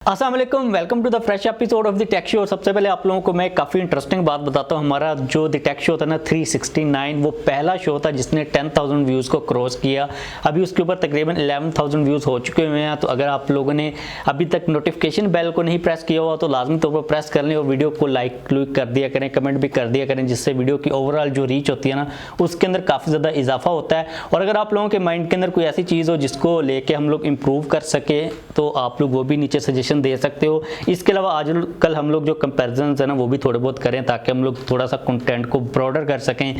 अस्सलाम वालेकुम, welcome to the fresh episode of the tech show. सबसे पहले आप लोगों को मैं काफ़ी इंटरेस्टिंग बात बताता हूँ। हमारा जो द टेक शो था ना 369, वो पहला शो था जिसने 10,000 व्यूज़ को क्रॉस किया। अभी उसके ऊपर तकरीबन 11,000 व्यूज़ हो चुके हुए हैं। तो अगर आप लोगों ने अभी तक नोटिफिकेशन बेल को नहीं प्रेस किया हुआ तो लाजमी तौर पर प्रेस कर लें और वीडियो को लाइक कर दिया करें, कमेंट भी कर दिया करें, जिससे वीडियो की ओवरऑल जो रीच होती है ना उसके अंदर काफ़ी ज़्यादा इजाफा होता है। और अगर आप लोगों के माइंड के अंदर कोई ऐसी चीज़ हो जिसको लेके हम लोग इम्प्रूव कर सके तो आप लोग वो भी नीचे सजेशन दे सकते हो। इसके अलावा आज कल हम लोग जो कंपैरिजन है ना वो भी थोड़े बहुत करें ताकि हम लोग थोड़ा सा कंटेंट को ब्रॉडर कर सकें।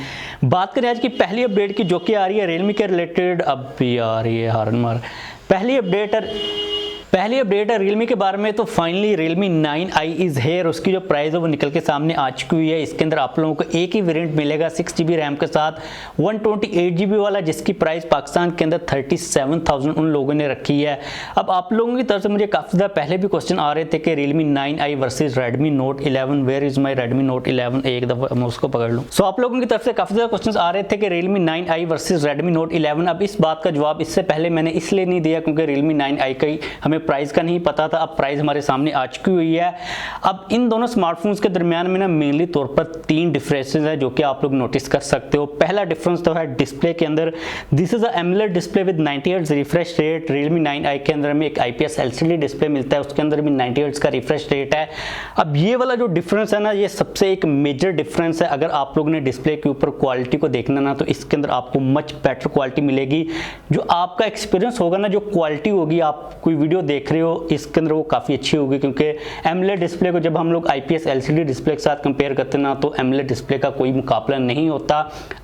बात करें आज की पहली अपडेट की जो कि आ रही है रियलमी के रिलेटेड। अब भी आ रही है हारन मार। पहली अपडेट है रियलमी के बारे में। तो finally Realme 9i is here. उसकी जो प्राइस है वो निकल के सामने आ चुकी हुई है। इसके अंदर आप लोगों को एक ही वेरिएंट मिलेगा 6GB रैम के साथ 128GB वाला, जिसकी प्राइस पाकिस्तान के अंदर 37,000 उन लोगों ने रखी है। अब आप लोगों की तरफ से मुझे काफ़ी ज़्यादा पहले भी क्वेश्चन आ रहे थे कि Realme 9i versus Redmi Note 11, where is my Redmi Note 11। एक दफ़ा मैं उसको पकड़ लूँ। सो आप लोगों की तरफ से काफ़ी ज़्यादा क्वेश्चन आ रहे थे कि Realme 9i versus Redmi Note 11। अब इस बात का जवाब इससे पहले मैंने इसलिए नहीं दिया क्योंकि रियलमी 9i का हमें प्राइस का नहीं पता था। अब प्राइस हमारे सामने आ चुकी हुई है। अब इन दोनों स्मार्टफोन्स के दरमियान में ना मेनली तौर पर 3 डिफरेंसेस है जो कि आप लोग नोटिस कर सकते हो। पहला डिफरेंस तो है डिस्प्ले के अंदर। This is a AMOLED display with 90 hertz refresh rate. Realme 9i के अंदर में एक IPS LCD डिस्प्ले मिलता है, उसके अंदर भी 90 हर्ट्ज का रिफ्रेश रेट है। अब ये वाला जो डिफरेंस है ना ये सबसे एक मेजर डिफरेंस है। अगर आप लोग ने डिस्प्ले के ऊपर क्वालिटी को देखना ना तो इसके अंदर आपको मच बेटर क्वालिटी मिलेगी। जो आपका एक्सपीरियंस होगा ना, जो क्वालिटी होगी, आप कोई वीडियो देख रहे हो इसके अंदर वो काफ़ी अच्छी होगी। क्योंकि एमोलेड डिस्प्ले को जब हम लोग IPS LCD डिस्प्ले के साथ कंपेयर करते हैं ना तो एमोलेड डिस्प्ले का कोई मुकाबला नहीं होता।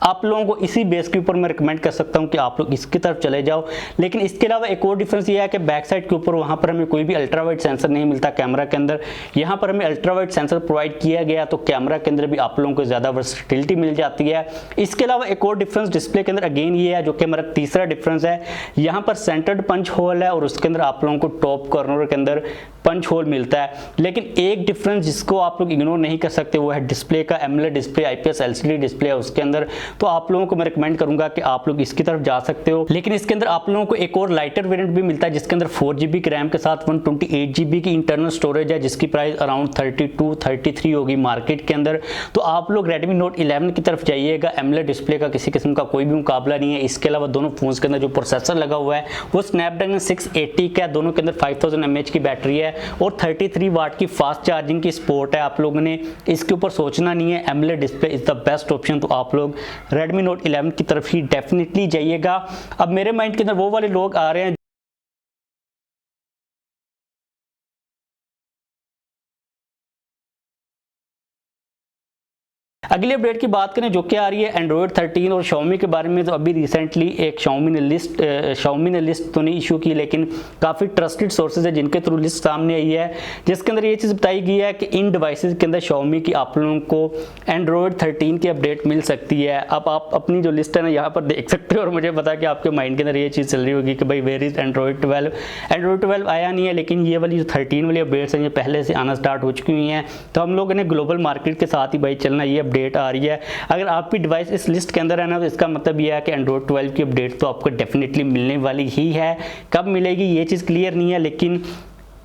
आप लोगों को इसी बेस के ऊपर मैं रिकमेंड कर सकता हूं कि आप लोग इसकी तरफ चले जाओ। लेकिन इसके अलावा एक और डिफरेंस ये है कि बैक साइड के ऊपर वहां पर हमें कोई भी अल्ट्रा वाइड सेंसर नहीं मिलता कैमरा के अंदर। यहाँ पर हमें अल्ट्रा वाइड सेंसर प्रोवाइड किया गया तो कैमरा के अंदर भी आप लोगों को ज़्यादा वर्सेटिलिटी मिल जाती है। इसके अलावा एक और डिफरेंस डिस्प्ले के अंदर अगेन ये है जो कि हमारा तीसरा डिफरेंस है। यहाँ पर सेंटर्ड पंच होल है और उसके अंदर आप लोगों को टॉप कॉर्नर के अंदर पंच होल मिलता है। लेकिन एक डिफरेंस जिसको आप लोग इग्नोर नहीं कर सकते वो है डिस्प्ले का। AMOLED display IPS LCD display है उसके अंदर। तो आप लोगों को मैं रिकमेंड करूंगा कि आप लोग इसकी तरफ जा सकते हो। लेकिन इसके अंदर आप लोगों को एक और लाइटर वेरिएंट भी मिलता है जिसके अंदर 4GB की रैम के साथ 128GB की इंटरनल स्टोरेज है, जिसकी प्राइस अराउंड 32-33 होगी मार्केट के अंदर। तो आप लोग रेडमी नोट 11 की तरफ जाइएगा। एमोलेड डिस्प्ले का किसी किस्म का कोई भी मुकाबला नहीं है। इसके अलावा दोनों फोन्स के अंदर जो प्रोसेसर लगा हुआ है वो स्नैपड्रैगन 680 का है। दोनों के अंदर 5000 mAh की बैटरी है और 33 वाट की फास्ट चार्जिंग की सपोर्ट है। आप लोगों ने इसके ऊपर सोचना नहीं है। AMOLED display is the best option. तो आप लोग रेडमी नोट 11 की तरफ ही डेफिनेटली जाइएगा। अब मेरे माइंड के अंदर वो वाले लोग आ रहे हैं अगली अपडेट की बात करें जो कि आ रही है एंड्रॉयड 13 और Xiaomi के बारे में। तो अभी रिसेंटली एक Xiaomi ने लिस्ट तो नहीं इशू की लेकिन काफ़ी ट्रस्टेड सोर्सेज है जिनके थ्रू लिस्ट सामने आई है, जिसके अंदर ये चीज़ बताई गई है कि इन डिवाइसेस के अंदर Xiaomi की आप लोगों को एंड्रॉयड 13 की अपडेट मिल सकती है। अब आप अपनी जो लिस्ट है ना यहाँ पर देख सकते हो और मुझे पता कि आपके माइंड के अंदर ये चीज़ चल रही होगी कि भाई वेयर इज एंड्रॉयड 12। एंड्रॉयड 12 आया नहीं है, लेकिन ये वाली जो 13 वाली अपडेट्स हैं ये पहले से आना स्टार्ट हो चुकी हुई हैं। तो हम लोगों ने ग्लोबल मार्केट के साथ ही भाई चलना, ये अपडेट आ रही है। अगर आपकी डिवाइस इस लिस्ट के अंदर है ना तो इसका मतलब यह है कि एंड्रॉयड 12 की अपडेट तो आपको डेफिनेटली मिलने वाली ही है। कब मिलेगी ये चीज़ क्लियर नहीं है, लेकिन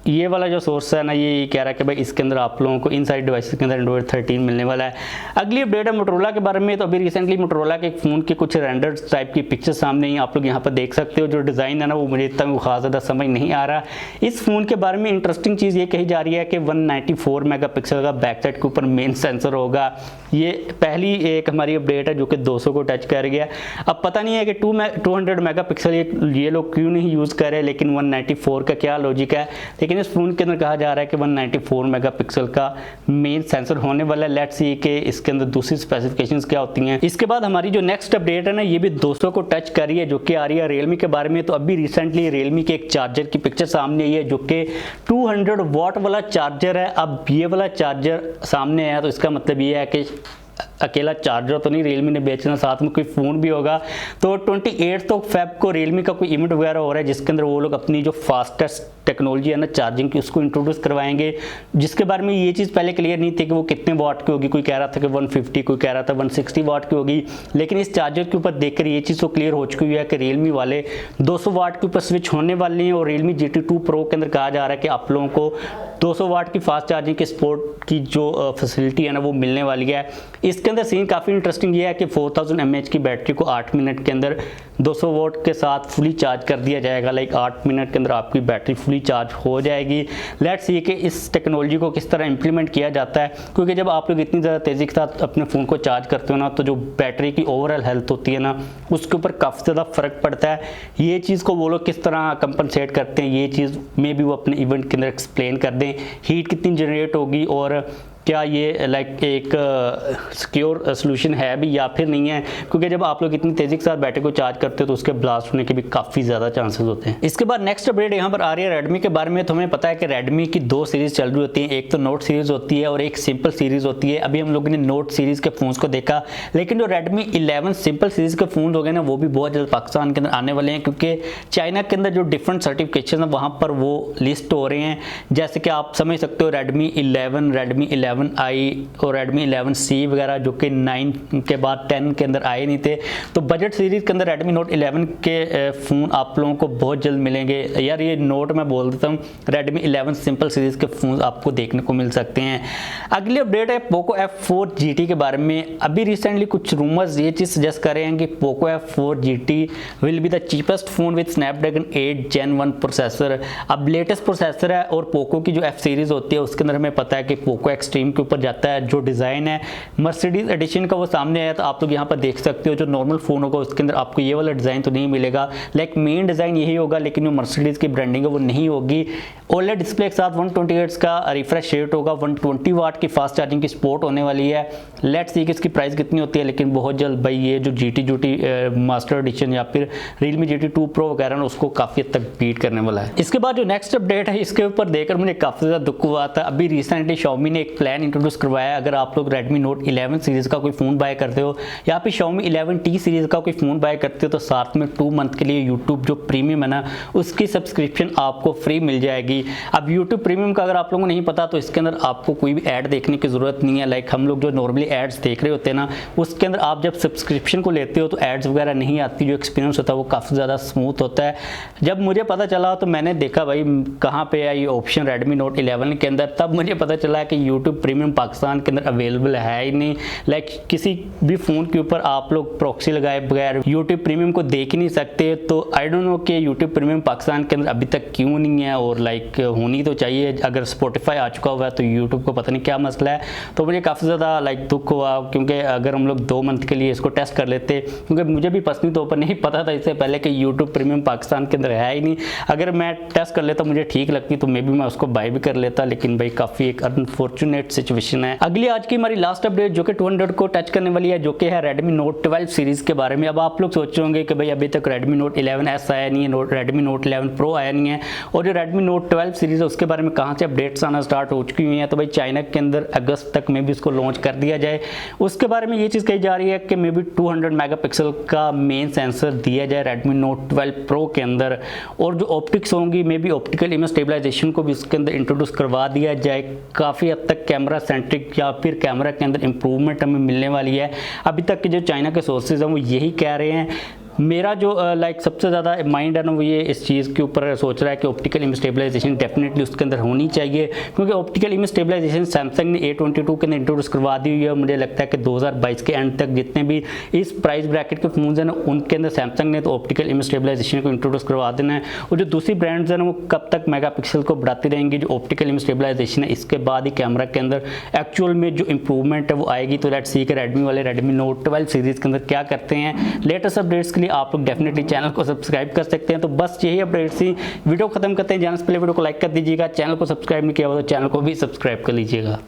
ये वाला जो सोर्स है ना ये कह रहा है कि भाई इसके अंदर आप लोगों को इन साइड डिवाइसेस के अंदर एंड्रॉयड 13 मिलने वाला है। अगली अपडेट है मोटरोला के बारे में। तो अभी रिसेंटली मोटरोला के एक फ़ोन के कुछ रेंडर टाइप की पिक्चर सामने ही आप लोग यहाँ पर देख सकते हो। जो डिज़ाइन है ना वो मुझे इतना खास ज़्यादा समझ नहीं आ रहा। इस फ़ोन के बारे में इंटरेस्टिंग चीज़ ये कही जा रही है कि 194 मेगापिक्सल का बैक साइड के ऊपर मेन सेंसर होगा। ये पहली एक हमारी अपडेट है जो कि 200 को टच कर गया। अब पता नहीं है कि 200 मेगापिक्सल ये लोग क्यों नहीं यूज़ कर रहे, लेकिन 194 का क्या लॉजिक है। लेकिन इस फ़ोन के अंदर कहा जा रहा है कि 194 मेगापिक्सल का मेन सेंसर होने वाला है। लेट्स सी कि इसके अंदर दूसरी स्पेसिफिकेशंस क्या होती हैं। इसके बाद हमारी जो नेक्स्ट अपडेट है ना ये भी 200 को टच कर रही है जो कि आ रही है रियलमी के बारे में। तो अभी रिसेंटली रियलमी के एक चार्जर की पिक्चर सामने आई है जो कि 200 वाट वाला चार्जर है। अब ये वाला चार्जर सामने आया तो इसका मतलब ये है कि अकेला चार्जर तो नहीं रियलमी ने बेचना, साथ में कोई फ़ोन भी होगा। तो 28 फेब को रियलमी का कोई इवेंट वगैरह हो रहा है जिसके अंदर वो लोग अपनी जो फास्टेस्ट टेक्नोलॉजी है ना चार्जिंग की उसको इंट्रोड्यूस करवाएंगे, जिसके बारे में ये चीज़ पहले क्लियर नहीं थी कि वो कितने वाट की होगी। कोई कह रहा था कि 150, कोई कह रहा था 160 वाट की होगी, लेकिन इस चार्जर के ऊपर देखकर ये चीज़ तो क्लियर हो चुकी है कि रियलमी वाले 200 वाट के ऊपर स्विच होने वाले हैं। और रियलमी GT2 Pro के अंदर कहा जा रहा है कि आप लोगों को 200 वाट की फास्ट चार्जिंग के सपोर्ट की जो फैसिलिटी है ना वो मिलने वाली है। इसके अंदर सीन काफ़ी इंटरेस्टिंग ये है कि 4000 mAh की बैटरी को 8 मिनट के अंदर 200 वाट के साथ फुली चार्ज कर दिया जाएगा। लाइक 8 मिनट के अंदर आपकी बैटरी फुली चार्ज हो जाएगी। लेट्स सी कि इस टेक्नोलॉजी को किस तरह इंप्लीमेंट किया जाता है, क्योंकि जब आप लोग इतनी ज़्यादा तेज़ी के साथ अपने फ़ोन को चार्ज करते हो ना तो जो बैटरी की ओवरऑल हेल्थ होती है ना उसके ऊपर काफ़ी ज़्यादा फ़र्क पड़ता है। ये चीज़ को वो लोग किस तरह कंपनसेट करते हैं ये चीज़ में भी वो अपने इवेंट के अंदर एक्सप्लेन कर दें। हीट कितनी जनरेट होगी और क्या ये लाइक एक सिक्योर सोल्यूशन है भी या फिर नहीं है, क्योंकि जब आप लोग इतनी तेज़ी के साथ बैटरी को चार्ज करते हो तो उसके ब्लास्ट होने के भी काफ़ी ज़्यादा चांसेस होते हैं। इसके बाद नेक्स्ट अपडेट यहाँ पर आ रही है रेडमी के बारे में। तो हमें पता है कि रेडमी की 2 सीरीज़ चल रही होती हैं, एक तो नोट सीरीज़ होती है और एक सिंपल सीरीज़ होती है। अभी हम लोगों ने नोट सीरीज़ के फ़ोन्स को देखा, लेकिन जो रेडमी 11 सिंपल सीरीज़ के फ़ोन हो गए ना वो भी बहुत जल्द पाकिस्तान के अंदर आने वाले हैं, क्योंकि चाइना के अंदर जो डिफरेंट सर्टिफिकेशन है वहाँ पर वो लिस्ट हो रहे हैं। जैसे कि आप समझ सकते हो रेडमी 11, रेडमी 11i और रेडमी 11C वगैरह जो कि 9 के बाद 10 के अंदर आए नहीं थे। तो बजट सीरीज़ के अंदर रेडमी नोट 11 के फ़ोन आप लोगों को बहुत जल्द मिलेंगे। यार ये नोट मैं बोल देता हूँ, रेडमी 11 सिंपल सीरीज़ के फ़ोन आपको देखने को मिल सकते हैं। अगली अपडेट है पोको F4 GT के बारे में। अभी रिसेंटली कुछ रूमर्स ये चीज़ सजेस्ट कर रहे हैं कि Poco F4 GT will be the cheapest phone with Snapdragon 8 Gen 1 processor. अब लेटेस्ट प्रोसेसर है और पोको की जो F सीरीज़ होती है उसके अंदर हमें पता है कि पोको एक्सट्रीम के ऊपर जाता है। जो डिज़ाइन है मर्सिडीज एडिशन का वो सामने आया तो आप लोग यहाँ पर देख सकते हो। जो नॉर्मल फ़ोन होगा उसके अंदर आपको ये वाला डिज़ाइन तो नहीं मिलेगा, लाइक मेन डिज़ाइन यही होगा, लेकिन जो मर्सिडीज की ब्रांडिंग है वो नहीं होगी। OLED डिस्प्ले के साथ 120 हर्ट्ज का रिफ्रेश रेट होगा, 120 वाट की फास्ट चार्जिंग की सपोर्ट होने वाली है। लेट्स सी कि इसकी प्राइस कितनी होती है, लेकिन बहुत जल्द भाई ये जो GT मास्टर एडिशन या फिर Realme GT2 Pro वगैरह ना उसको काफ़ी हद तक बीट करने वाला है। इसके बाद जो नेक्स्ट अपडेट है इसके ऊपर देखकर मुझे काफ़ी ज़्यादा दुख हुआ था। अभी रिसेंटली Xiaomi ने एक प्लान इंट्रोड्यूस करवाया, अगर आप लोग Redmi Note 11 सीरीज़ का कोई फ़ोन बाय करते हो या फिर Xiaomi 11T सीरीज़ का कोई फ़ोन बाय करते हो तो साथ में 2 मंथ के लिए YouTube जो प्रीमियम है ना उसकी सब्सक्रिप्शन आपको फ्री मिल जाएगी। अब YouTube प्रीमियम का अगर आप लोगों को नहीं पता तो इसके अंदर आपको कोई भी ऐड देखने की ज़रूरत नहीं है। लाइक हम लोग जो नॉर्मली एड्स देख रहे होते हैं ना उसके अंदर आप जब सब्सक्रिप्शन को लेते हो तो एड्स वगैरह नहीं आती, जो एक्सपीरियंस होता है वो काफ़ी ज़्यादा स्मूथ होता है। जब मुझे पता चला तो मैंने देखा भाई कहाँ पे है ये ऑप्शन Redmi Note 11 के अंदर, तब मुझे पता चला कि YouTube प्रीमियम पाकिस्तान के अंदर अवेलेबल है ही नहीं। लाइक किसी भी फ़ोन के ऊपर आप लोग प्रॉक्सी लगाए बगैर YouTube प्रीमियम को देख ही नहीं सकते। तो आई डोंट नो कि YouTube प्रीमियम पाकिस्तान के अंदर अभी तक क्यों नहीं है, और लाइक होनी तो चाहिए। अगर Spotify आ चुका हुआ है तो YouTube को पता नहीं क्या मसला है। तो मुझे काफ़ी ज़्यादा लाइक दुख हुआ, क्योंकि अगर हम लोग 2 मंथ के लिए इसको टेस्ट कर लेते, क्योंकि मुझे भी पर्सनली तौर पर नहीं पता था इससे पहले कि YouTube प्रीमियम पाकिस्तान के अंदर है ही नहीं। अगर मैं टेस्ट कर लेता मुझे ठीक लगती तो मे बी मैं उसको बाय भी कर लेता, लेकिन भाई काफ़ी एक अनफॉर्चुनेट सिचुएशन है। अगली आज की हमारी लास्ट अपडेट जो कि 200 को टच करने वाली है, जो कि है Redmi Note 12 सीरीज़ के बारे में। अब आप लोग सोच रहे होंगे कि भाई अभी तक Redmi Note 11S आया नहीं है, Redmi Note 11 Pro आया नहीं है, और जो Redmi Note 12 सीरीज़ है उसके बारे में कहाँ से अपडेट्स आना स्टार्ट हो चुकी हुई हैं। तो भाई चाइना के अंदर अगस्त तक में भी इसको लॉन्च कर दिया जाए। उसके बारे में ये चीज़ कही जा रही है कि मे बी 200 मेगापिक्सल का मेन सेंसर दिया जाए Redmi Note 12 Pro के अंदर, और जो ऑप्टिक्स होंगी may be optical image stabilisation को भी इसके अंदर इंट्रोड्यूस करवा दिया जाए। काफ़ी हद तक कैमरा सेंट्रिक या फिर कैमरा के अंदर इंप्रूवमेंट हमें मिलने वाली है। अभी तक के जो चाइना के सोर्सेज हैं वो यही कह रहे हैं। मेरा जो लाइक सबसे ज़्यादा माइंड है ना वो ये इस चीज़ के ऊपर सोच रहा है कि ऑप्टिकल इमेज स्टेबलाइजेशन डेफिनेटली उसके अंदर होनी चाहिए, क्योंकि ऑप्टिकल इमेज स्टेबलाइजेशन सैमसंग ने A22 के अंदर इंट्रोड्यूस करवा दी हुई है। मुझे लगता है कि 2022 के एंड तक जितने भी इस प्राइस ब्रैकेट के फोन हैं ना उनके अंदर सैमसंग ने तो ऑप्टिकल इमेज स्टेबलाइजेशन को इंट्रोड्यूस करवा देना है। और जो दूसरी ब्रांड्स हैं ना वो कब तक मेगापिक्सल को बढ़ाती रहेंगी जो ऑप्टिकल इमेज स्टेबलाइजेशन है, इसके बाद ही कैमरा के अंदर एक्चुअल में जो इंप्रूवमेंट है वो आएगी। तो लेट्स सी कि रेडमी वाले Redmi Note 12 सीरीज़ के अंदर क्या करते हैं। लेटेस्ट अपडेट्स के लिए आप लोग डेफिनेटली चैनल को सब्सक्राइब कर सकते हैं। तो बस यही अपडेट थी, वीडियो खत्म करते हैं। जाने से पहले वीडियो को लाइक कर दीजिएगा, चैनल को सब्सक्राइब नहीं किया हुआ तो चैनल को भी सब्सक्राइब कर लीजिएगा।